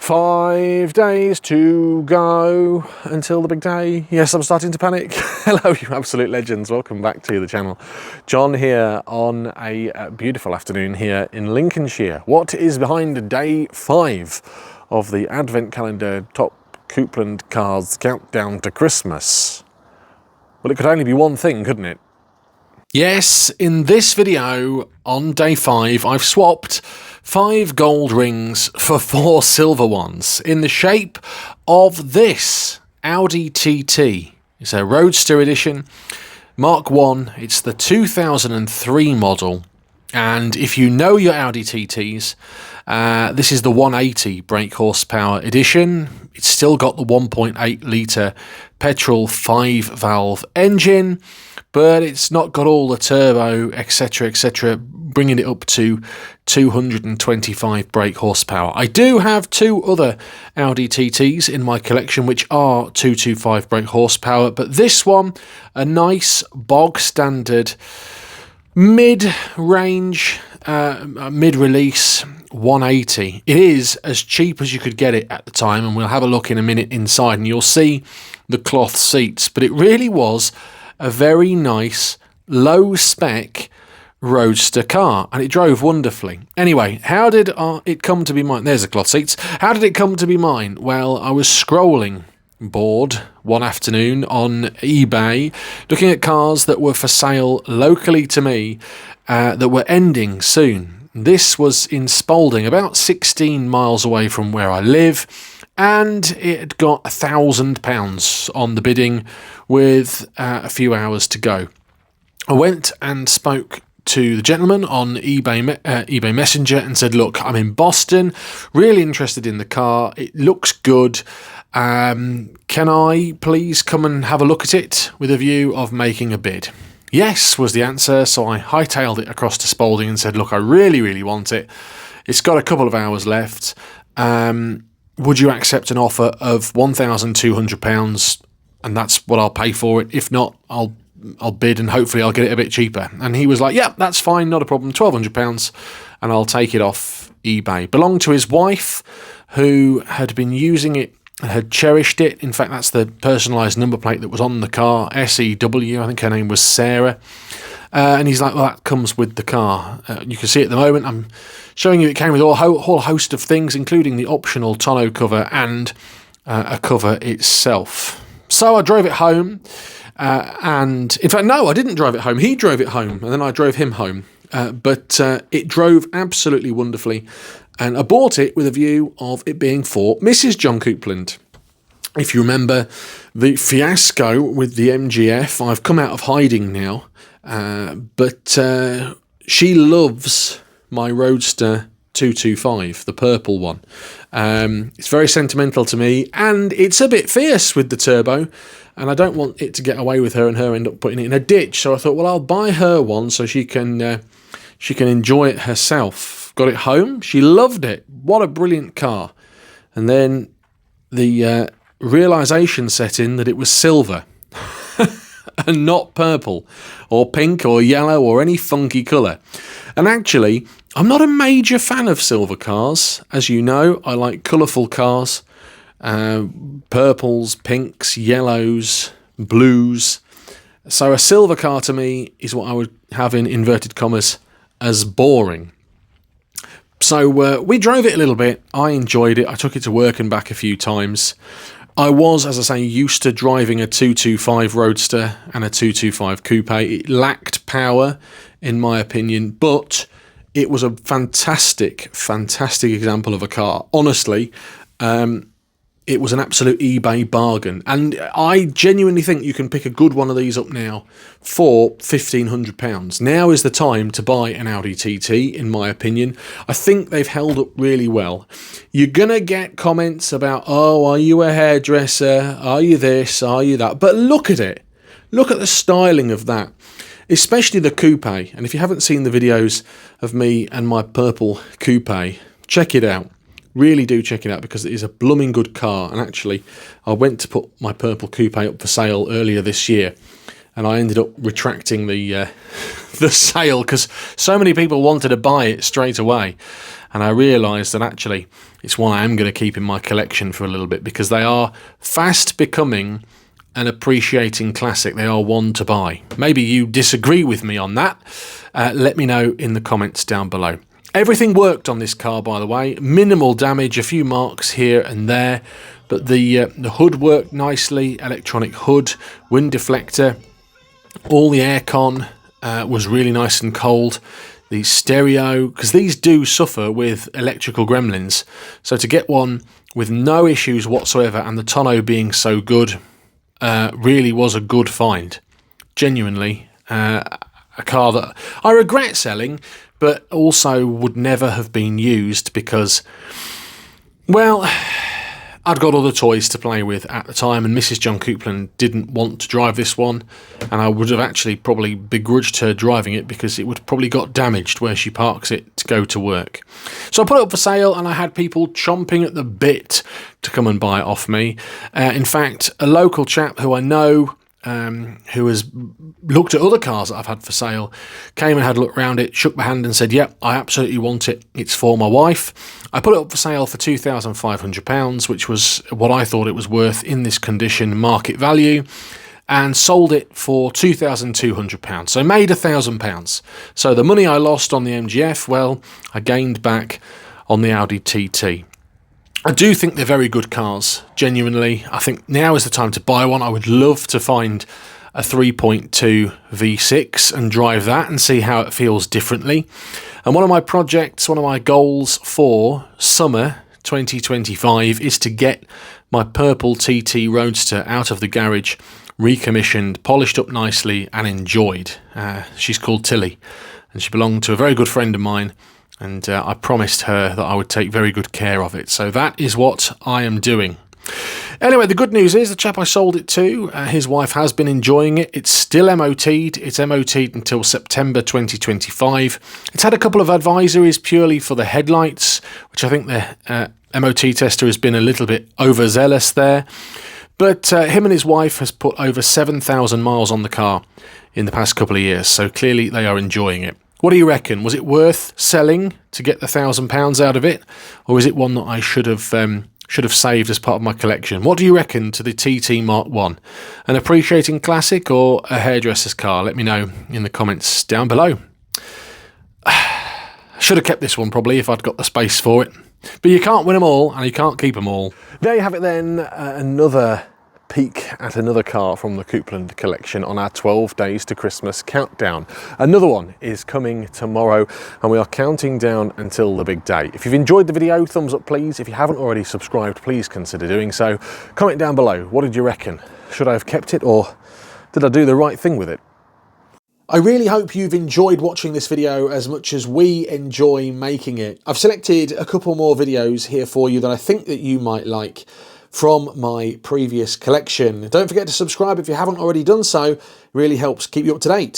5 days to go until the big day. Yes, I'm starting to panic. Hello, you absolute legends. Welcome back to the channel. John here on a beautiful afternoon here in Lincolnshire. What is behind day 5 of the Advent calendar Jon Coupland cars countdown to Christmas? Well, it could only be one thing, couldn't it? Yes, in this video on day 5, I've swapped 5 gold rings for 4 silver ones in the shape of this Audi TT. It's a Roadster edition, Mark 1. It's the 2003 model. And if you know your Audi TTs, this is the 180 brake horsepower edition. It's still got the 1.8 litre petrol 5-valve engine, but it's not got all the turbo, etc., bringing it up to 225 brake horsepower. I do have 2 other Audi TTs in my collection which are 225 brake horsepower, but this one, a nice bog standard mid-range, mid-release 180. It is as cheap as you could get it at the time, and we'll have a look in a minute inside and you'll see the cloth seats, but it really was a very nice low-spec Roadster car, and it drove wonderfully. Anyway, how did it come to be mine? There's the cloth seats. How did it come to be mine? Well, I was scrolling bored one afternoon on eBay, looking at cars that were for sale locally to me that were ending soon. This was in Spalding, about 16 miles away from where I live, and it got £1,000 on the bidding with a few hours to go. I went and spoke to the gentleman on eBay Messenger and said, look, I'm in Boston, really interested in the car, it looks good, can I please come and have a look at it with a view of making a bid? Yes, was the answer, so I hightailed it across to Spalding and said, look, I really want it, it's got a couple of hours left, would you accept an offer of £1,200 and that's what I'll pay for it? If not, I'll bid and hopefully I'll get it a bit cheaper. And he was like, yeah, that's fine, not a problem, £1,200 and I'll take it off eBay. Belonged to his wife, who had been using it and had cherished it. In fact, that's the personalised number plate that was on the car, SEW, I think her name was Sarah. And he's like, well, that comes with the car. You can see at the moment, I'm showing you it came with a whole host of things, including the optional tonneau cover and a cover itself. So I drove it home. And in fact, no, I didn't drive it home. He drove it home, and then I drove him home. But it drove absolutely wonderfully, and I bought it with a view of it being for Mrs. Jon Coupland. If you remember the fiasco with the MGF, I've come out of hiding now, but she loves my Roadster 225, the purple one. It's very sentimental to me, and it's a bit fierce with the turbo, and I don't want it to get away with her and her end up putting it in a ditch. So I thought, well, I'll buy her one so she can enjoy it herself. Got it home. She loved it. What a brilliant car. And then the realisation set in that it was silver and not purple or pink or yellow or any funky colour. And actually, I'm not a major fan of silver cars. As you know, I like colourful cars. Purples, pinks, yellows, blues. So a silver car to me is what I would have in inverted commas as boring. So we drove it a little bit. I enjoyed it. I took it to work and back a few times. I was, as I say, used to driving a 225 Roadster and a 225 Coupe. It lacked power, in my opinion, but it was a fantastic example of a car. Honestly, it was an absolute eBay bargain. And I genuinely think you can pick a good one of these up now for £1,500. Now is the time to buy an Audi TT, in my opinion. I think they've held up really well. You're going to get comments about, oh, are you a hairdresser? Are you this? Are you that? But look at it. Look at the styling of that. Especially the coupe. And if you haven't seen the videos of me and my purple coupe, check it out. Really do check it out, because it is a blooming good car. And actually, I went to put my purple coupe up for sale earlier this year, and I ended up retracting the the sale because so many people wanted to buy it straight away. And I realised that actually it's one I am going to keep in my collection for a little bit because they are fast becoming an appreciating classic. They are one to buy. Maybe you disagree with me on that. Let me know in the comments down below. Everything worked on this car, by the way. Minimal damage, a few marks here and there, but the hood worked nicely. Electronic hood, wind deflector, all the aircon was really nice and cold. The stereo, because these do suffer with electrical gremlins, so to get one with no issues whatsoever and the tonneau being so good really was a good find. Genuinely, a car that I regret selling, but also would never have been used because, well, I'd got other toys to play with at the time, and Mrs. Jon Coupland didn't want to drive this one, and I would have actually probably begrudged her driving it because it would probably got damaged where she parks it to go to work. So I put it up for sale, and I had people chomping at the bit to come and buy it off me. In fact, a local chap who I know, who has looked at other cars that I've had for sale, came and had a look around it, shook my hand and said, yep, I absolutely want it. It's for my wife. I put it up for sale for £2,500, which was what I thought it was worth in this condition, market value, and sold it for £2,200. So made £1,000. So the money I lost on the MGF, well, I gained back on the Audi TT. I do think they're very good cars, genuinely. I think now is the time to buy one. I would love to find a 3.2 V6 and drive that and see how it feels differently. And one of my projects, one of my goals for summer 2025 is to get my purple TT Roadster out of the garage, recommissioned, polished up nicely and enjoyed. She's called Tilly and she belonged to a very good friend of mine. And I promised her that I would take very good care of it. So that is what I am doing. Anyway, the good news is the chap I sold it to, his wife has been enjoying it. It's still MOT'd. It's MOT'd until September 2025. It's had a couple of advisories purely for the headlights, which I think the MOT tester has been a little bit overzealous there. But him and his wife has put over 7,000 miles on the car in the past couple of years. So clearly they are enjoying it. What do you reckon? Was it worth selling to get the £1,000 out of it, or is it one that I should have saved as part of my collection? What do you reckon to the TT Mark 1? An appreciating classic or a hairdresser's car? Let me know in the comments down below. I should have kept this one probably if I'd got the space for it, but you can't win them all and you can't keep them all. There you have it then, another peek at another car from the Coupland collection on our 12 days to Christmas countdown. Another one is coming tomorrow and we are counting down until the big day. If you've enjoyed the video, thumbs up please. If you haven't already subscribed, please consider doing so. Comment down below, what did you reckon? Should I have kept it or did I do the right thing with it? I really hope you've enjoyed watching this video as much as we enjoy making it. I've selected a couple more videos here for you that I think that you might like from my previous collection. Don't forget to subscribe if you haven't already done so. It really helps keep you up to date.